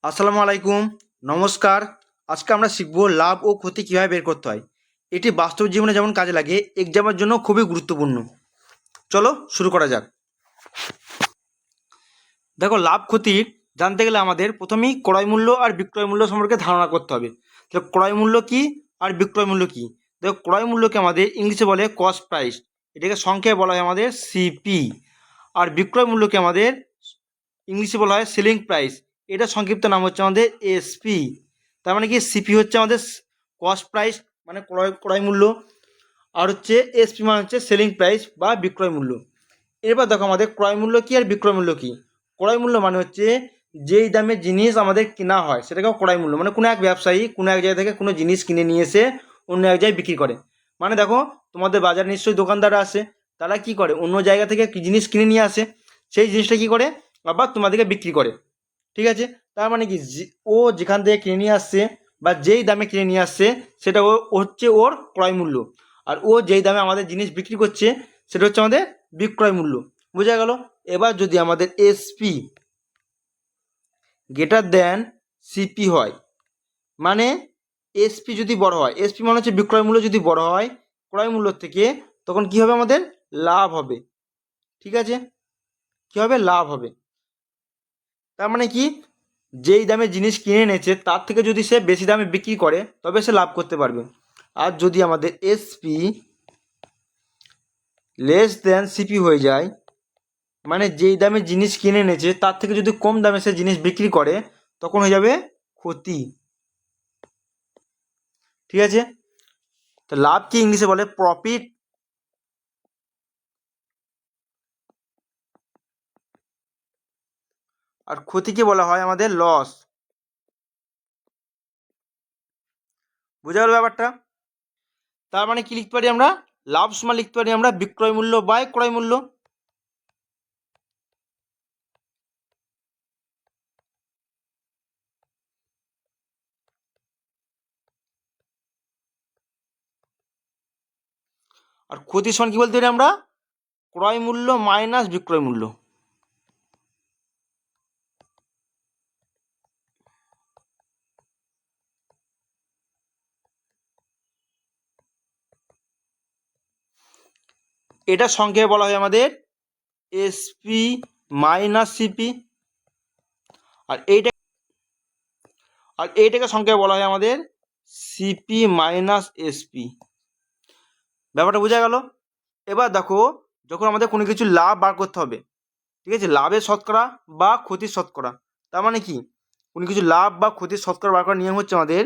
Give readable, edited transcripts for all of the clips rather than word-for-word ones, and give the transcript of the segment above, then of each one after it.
আসসালামু আলাইকুম, নমস্কার। আজকে আমরা শিখব লাভ ও ক্ষতি কীভাবে বের করতে হয়। এটি বাস্তব জীবনে যেমন কাজে লাগে, এক্সামের জন্য খুবই গুরুত্বপূর্ণ। চলো শুরু করা যাক। দেখো, লাভ ক্ষতি জানতে গেলে আমাদের প্রথমেই ক্রয় মূল্য আর বিক্রয় মূল্য সম্পর্কে ধারণা করতে হবে। তো ক্রয় মূল্য কী আর বিক্রয় মূল্য কী? দেখো, ক্রয় মূল্যকে আমাদের ইংলিশে বলে কস্ট প্রাইস, এটাকে সংক্ষেপে বলা হয় আমাদের সিপি। আর বিক্রয় মূল্যকে আমাদের ইংলিশে বলা হয় সেলিং প্রাইস, এটা সংক্ষিপ্ত নাম হচ্ছে আমাদের এসপি। তার মানে কি, সিপি হচ্ছে আমাদের কস্ট প্রাইস মানে ক্রয় মূল্য, আর হচ্ছে এসপি মানে হচ্ছে সেলিং প্রাইস বা বিক্রয় মূল্য। এবার দেখো, আমাদের ক্রয় মূল্য কী আর বিক্রয় মূল্য কী। ক্রয় মূল্য মানে হচ্ছে যেই দামে জিনিস আমাদের কেনা হয় সেটাকে ক্রয় মূল্য, মানে কোনো এক ব্যবসায়ী কোনো এক জায়গা থেকে কোনো জিনিস কিনে নিয়ে এসে অন্য এক জায়গায় বিক্রি করে। মানে দেখো, তোমাদের বাজারে নিশ্চয়ই দোকানদার আসে, তারা কি করে অন্য জায়গা থেকে জিনিস কিনে নিয়ে আসে, সেই জিনিসটা কি করে আবার তোমাদেরকে বিক্রি করে। ঠিক আছে, তার মানে কি, ও যেখান থেকে কিনে নিয়ে আসছে বা যেই দামে কিনে নিয়ে আসছে সেটা ও হচ্ছে ওর ক্রয় মূল্য, আর ও যেই দামে আমাদের জিনিস বিক্রি করছে সেটা হচ্ছে আমাদের বিক্রয় মূল্য। বোঝা গেল? এবার যদি আমাদের এসপি গ্রেটার দেন সিপি হয়, মানে এসপি যদি বড় হয়, এসপি মানে হচ্ছে বিক্রয় মূল্য যদি বড় হয় ক্রয় মূল্য থেকে, তখন কি হবে, আমাদের লাভ হবে। ঠিক আছে, কি হবে, লাভ হবে। তার মানে কি, যেই দামে জিনিস কিনে এনেছে তার থেকে যদি সে বেশি দামে বিক্রি করে তবে সে লাভ করতে পারবে। আর যদি আমাদের এসপি লেস দেন সিপি হয়ে যায়, মানে যেই দামে জিনিস কিনে এনেছে তার থেকে যদি কম দামে সে জিনিস বিক্রি করে, তখন হয়ে যাবে ক্ষতি। ঠিক আছে, তো লাভ কি ইংলিশে বলে প্রফিট, আর ক্ষতিকে বলা হয় আমাদের লস। বোঝা গেল ব্যাপারটা? তার মানে কি লিখতে পারি আমরা, লাভ সমান লিখতে পারি আমরা বিক্রয় মূল্য বাই ক্রয় মূল্য। আর ক্ষতি সমান কি বলতে পারি আমরা, ক্রয় মূল্য মাইনাস বিক্রয় মূল্য। এটা সংক্ষেপে বলা হয় আমাদের এসপি মাইনাস সিপি, আর এইটাকে সংক্ষেপে বলা হয় আমাদের সিপি মাইনাস এসপি। ব্যাপারটা বোঝা গেল? এবার দেখো, যখন আমাদের কোনো কিছু লাভ বার করতে হবে, ঠিক আছে, লাভের শতকরা বা ক্ষতির শতকরা, তার মানে কি, কোনো কিছু লাভ বা ক্ষতির শতকরা বার করার নিয়ম হচ্ছে আমাদের,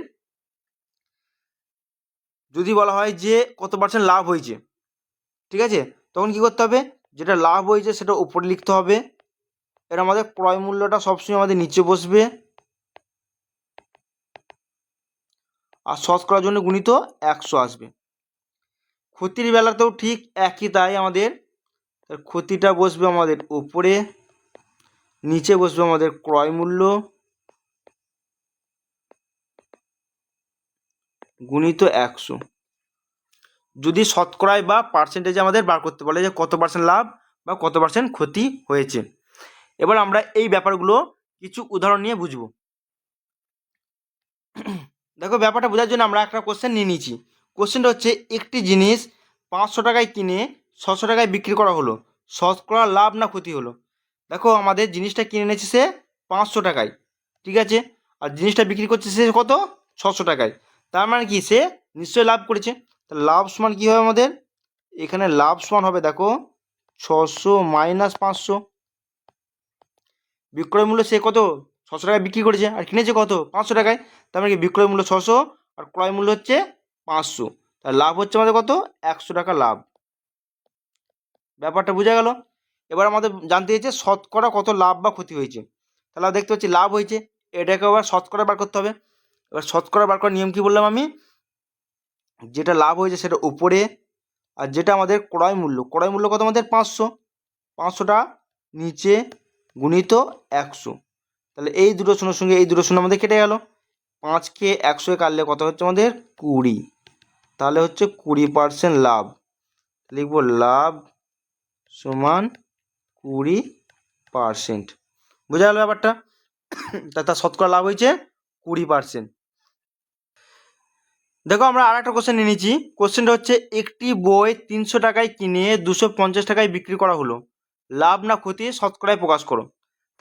যদি বলা হয় যে কত পার্সেন্ট লাভ হয়েছে, ঠিক আছে, তখন কি করতে হবে, যেটা লাভ হয়েছে সেটা উপরে লিখতে হবে। এর আমাদের ক্রয় মূল্যটা সবসময় আমাদের নিচে বসবে, আর শতকরার জন্য গুণিত 100 আসবে। ক্ষতির বেলাতেও ঠিক একই তাই, আমাদের ক্ষতিটা বসবে আমাদের উপরে, নিচে বসবে আমাদের ক্রয় মূল্য গুণিত 100। যদি শতকরায় বা পার্সেন্টেজে আমাদের বার করতে বলে যে কত পার্সেন্ট লাভ বা কত পার্সেন্ট ক্ষতি হয়েছে। এবার আমরা এই ব্যাপারগুলো কিছু উদাহরণ নিয়ে বুঝব। দেখো, ব্যাপারটা বোঝার জন্য আমরা একটা কোশ্চেন নিয়ে নিয়েছি। কোশ্চেনটা হচ্ছে, একটি জিনিস 500 টাকায় কিনে 600 টাকায় বিক্রি করা হলো, শতকরা লাভ না ক্ষতি হলো? দেখো, আমাদের জিনিসটা কিনে এনেছে সে 500 টাকায়, ঠিক আছে, আর জিনিসটা বিক্রি করছে সে কত, 600 টাকায়। তার মানে কি, সে নিশ্চয়ই লাভ করেছে। তা লাভ সমান কী হবে আমাদের, এখানে লাভ সমান হবে, দেখো, 600 মাইনাস 500। বিক্রয় মূল্য সে কত, 600 টাকায় বিক্রি করেছে আর কিনেছে কত, 500 টাকায়। তার মানে কি, বিক্রয় মূল্য 600 আর ক্রয় মূল্য হচ্ছে 500, তার লাভ হচ্ছে আমাদের কত, 100 টাকা লাভ। ব্যাপারটা বোঝা গেল? এবার আমাদের জানতে হয়েছে শতকরা কত লাভ বা ক্ষতি হয়েছে। তাহলে দেখতে পাচ্ছি লাভ হয়েছে, এটাকে আবার শতকরা বার করতে হবে। এবার শতকরা বার করার নিয়ম কি বললাম আমি, যেটা লাভ হয়েছে সেটা উপরে, আর যেটা আমাদের ক্রয় মূল্য কত আমাদের 500, 500টা নিচে গুণিত 100। তাহলে এই দুটো শূন্যর সঙ্গে এই দুটো শূন্য আমাদের কেটে গেল, 5কে 100 কাটলে কত হচ্ছে আমাদের 20, তাহলে হচ্ছে 20% লাভ। লিখব লাভ সমান 20%। বোঝা গেল ব্যাপারটা? তার শতকরা লাভ হয়েছে 20%। দেখো আমরা আর একটা কোশ্চেন নিয়ে নিচ্ছি। কোশ্চেনটা হচ্ছে একটি বই 300 টাকায় কিনে 250 টাকায় বিক্রি করা হলো, লাভ না ক্ষতি শতকরায় প্রকাশ করো।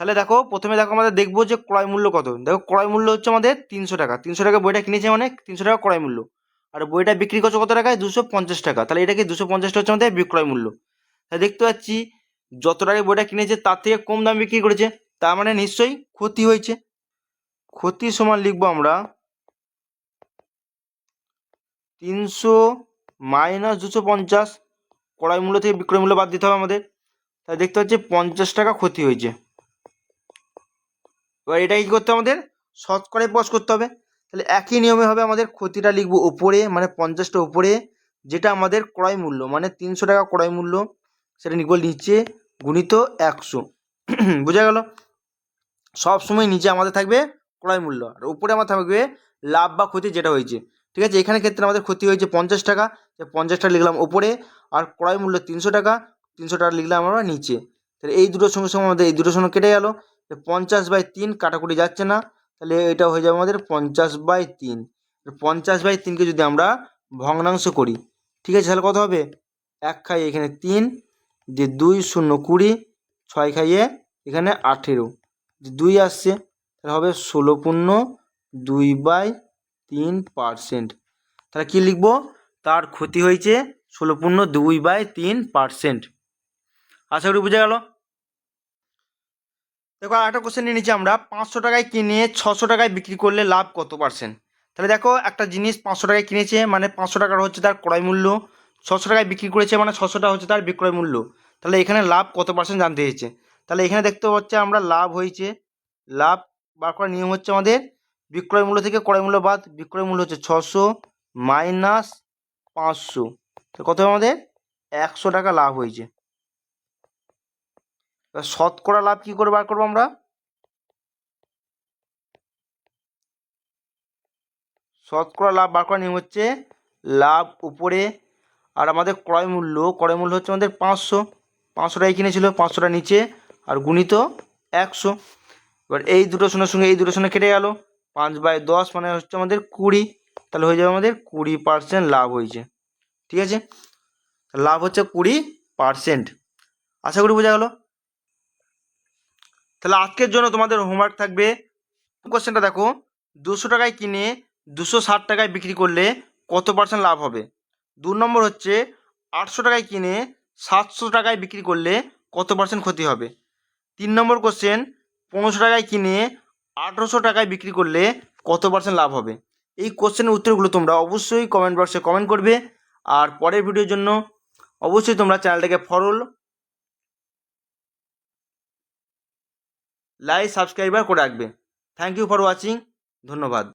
তাহলে দেখো প্রথমে দেখো আমাদের দেখবো যে ক্রয় মূল্য কত। দেখো ক্রয় মূল্য হচ্ছে আমাদের 300 টাকা। 300 টাকা বইটা কিনেছে মানে 300 টাকা ক্রয় মূল্য, আর বইটা বিক্রি করছে কত টাকায়? 250 টাকা। তাহলে এটাকে 250টা হচ্ছে আমাদের বিক্রয় মূল্য। তাই দেখতে পাচ্ছি যত টাকায় বইটা কিনেছে তার থেকে কম দাম বিক্রি করেছে, তার মানে নিশ্চয়ই ক্ষতি হয়েছে। ক্ষতি সমান লিখবো আমরা 300 মাইনাস 250, ক্রয় মূল্য থেকে বিক্রয় মূল্য বাদ দিতে হবে আমাদের। তাই দেখতে পাচ্ছি 50 টাকা ক্ষতি হয়েছে। এবার এটা কী করতে হবে আমাদের? শতকরায় প্রকাশ করতে হবে। তাহলে একই নিয়মে হবে, আমাদের ক্ষতিটা লিখবো উপরে, মানে 50টা উপরে, যেটা আমাদের ক্রয় মূল্য মানে 300 টাকা ক্রয় মূল্য, সেটা লিখবো নিচে গুণিত 100। বোঝা গেল? সবসময় নিচে আমাদের থাকবে ক্রয় মূল্য, আর উপরে আমার থাকবে লাভ বা ক্ষতি যেটা হয়েছে। ঠিক আছে, এখানে ক্ষেত্রে আমাদের ক্ষতি হয়েছে 50 টাকা, 50 টাকা লিখলাম উপরে, আর ক্রয় মূল্য 300 টাকা, 300 টাকা লিখলাম আমরা নিচে। তাহলে এই দুটোর সঙ্গে সঙ্গে আমাদের এই দুটোর সঙ্গে কেটে গেল, 50/3 কাটাকুটি যাচ্ছে না, তাহলে এটা হয়ে যাবে আমাদের 50/3। 50/3কে যদি আমরা ভগ্নাংশ করি, ঠিক আছে, তাহলে কত হবে? 1 খাইয়ে এখানে 3, দিয়ে 2 0 20, 6 খাইয়ে এখানে 18, 2 আসছে, তাহলে হবে 16.2/3%। তাহলে কী লিখবো? তার ক্ষতি হয়েছে 16.2/3%। আশা করি বুঝে গেল। দেখো আর একটা কোশ্চেন নিয়ে নিচ্ছি আমরা, 500 টাকায় কিনে 600 টাকায় বিক্রি করলে লাভ কত পার্সেন্ট? তাহলে দেখো একটা জিনিস 500 টাকায় কিনেছে মানে 500 টাকার হচ্ছে তার ক্রয় মূল্য, 600 টাকায় বিক্রি করেছে মানে 600 টাকা হচ্ছে তার বিক্রয় মূল্য। তাহলে এখানে লাভ কত পার্সেন্ট জানতে চেয়েছে। তাহলে এখানে দেখতে পাচ্ছি আমরা লাভ হয়েছে, লাভ বার করার নিয়ম হচ্ছে আমাদের বিক্রয় মূল্য থেকে ক্রয় মূল্য বাদ, বিক্রয় মূল্য হচ্ছে 600 মাইনাস 500, তো কত হবে আমাদের? 100 টাকা লাভ হয়েছে। এবার শতকরা লাভ কী করে বার করবো আমরা? শতকরা লাভ বার করার নিয়ম হচ্ছে লাভ উপরে, আর আমাদের ক্রয় মূল্য হচ্ছে আমাদের 500, 500 টাকায় কিনেছিল, 500 টাকা নিচে, আর গুণিত 100। এবার এই দুটোর সঙ্গে এই দুটোর সঙ্গে কেটে গেল, 5/10 মানে হচ্ছে আমাদের 20, তাহলে হয়ে যাবে আমাদের 20% লাভ হয়েছে। ঠিক আছে, লাভ হচ্ছে 20%। আশা করি বোঝা গেল। তাহলে আজকের জন্য তোমাদের হোমওয়ার্ক থাকবে, কোশ্চেনটা দেখো, 200 টাকায় কিনে 260 টাকায় বিক্রি করলে কত পার্সেন্ট লাভ হবে? 2 নম্বর হচ্ছে 800 টাকায় কিনে 700 টাকায় বিক্রি করলে কত পার্সেন্ট ক্ষতি হবে? 3 নম্বর কোশ্চেন, 1500 টাকায় কিনে 1800 টাকায় বিক্রি করলে কত পার্সেন্ট লাভ হবে? এই কোশ্চেনের উত্তরগুলো তোমরা অবশ্যই কমেন্ট বক্সে কমেন্ট করবে, আর পরের ভিডিওর জন্য অবশ্যই তোমরা চ্যানেলটাকে ফলো, লাইক, সাবস্ক্রাইবার করে রাখবে। থ্যাংক ইউ ফর ওয়াচিং, ধন্যবাদ।